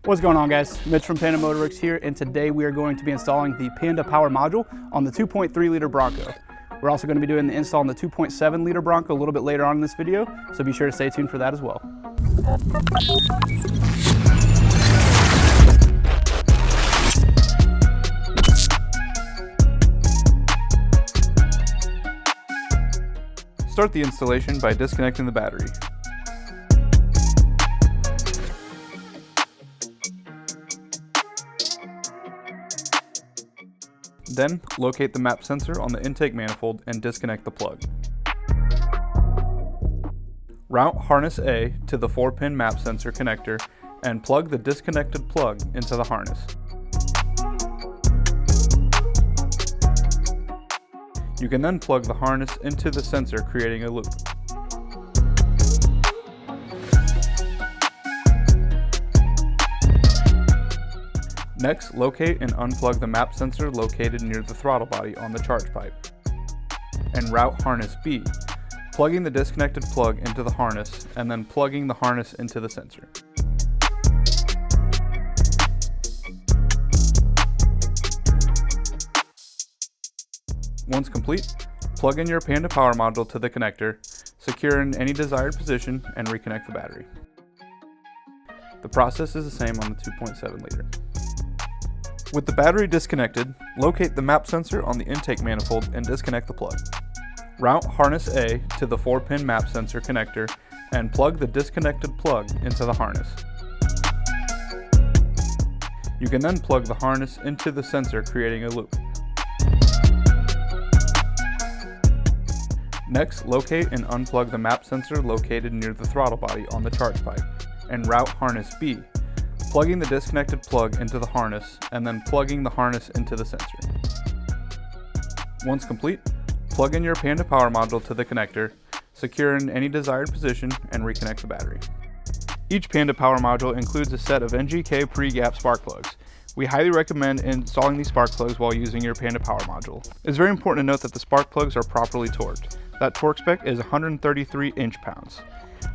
What's going on, guys? Mitch from Panda Motorworks here, and today we are going to be installing the Panda Power Module on the 2.3 liter Bronco. We're also going to be doing the install on the 2.7 liter Bronco a little bit later on in this video, so be sure to stay tuned for that as well. Start the installation by disconnecting the battery. Then, locate the map sensor on the intake manifold and disconnect the plug. Route harness A to the 4-pin map sensor connector and plug the disconnected plug into the harness. You can then plug the harness into the sensor, creating a loop. Next, locate and unplug the map sensor located near the throttle body on the charge pipe. And route harness B, plugging the disconnected plug into the harness and then plugging the harness into the sensor. Once complete, plug in your Panda Power Module to the connector, secure in any desired position, and reconnect the battery. The process is the same on the 2.7 liter. With the battery disconnected, locate the map sensor on the intake manifold and disconnect the plug. Route harness A to the 4-pin map sensor connector and plug the disconnected plug into the harness. You can then plug the harness into the sensor, creating a loop. Next, locate and unplug the map sensor located near the throttle body on the charge pipe and route harness B, plugging the disconnected plug into the harness and then plugging the harness into the sensor. Once complete, plug in your Panda Power Module to the connector, secure in any desired position, and reconnect the battery. Each Panda Power Module includes a set of NGK pre-gap spark plugs. We highly recommend installing these spark plugs while using your Panda Power Module. It's very important to note that the spark plugs are properly torqued. That torque spec is 133 inch-pounds.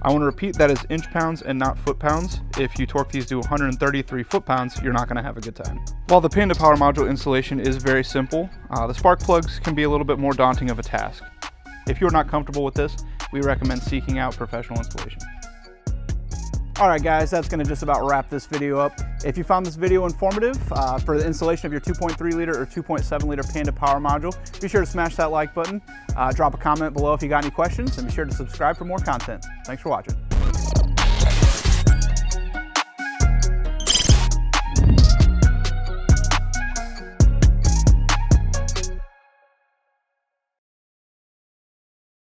I want to repeat, that is inch-pounds and not foot-pounds. If you torque these to 133 foot-pounds, you're not going to have a good time. While the Panda Power Module installation is very simple, the spark plugs can be a little bit more daunting of a task. If you're not comfortable with this, we recommend seeking out professional installation. Alright guys, that's going to just about wrap this video up. If you found this video informative for the installation of your 2.3 liter or 2.7 liter Panda Power Module, be sure to smash that like button, drop a comment below if you got any questions, and be sure to subscribe for more content. Thanks for watching.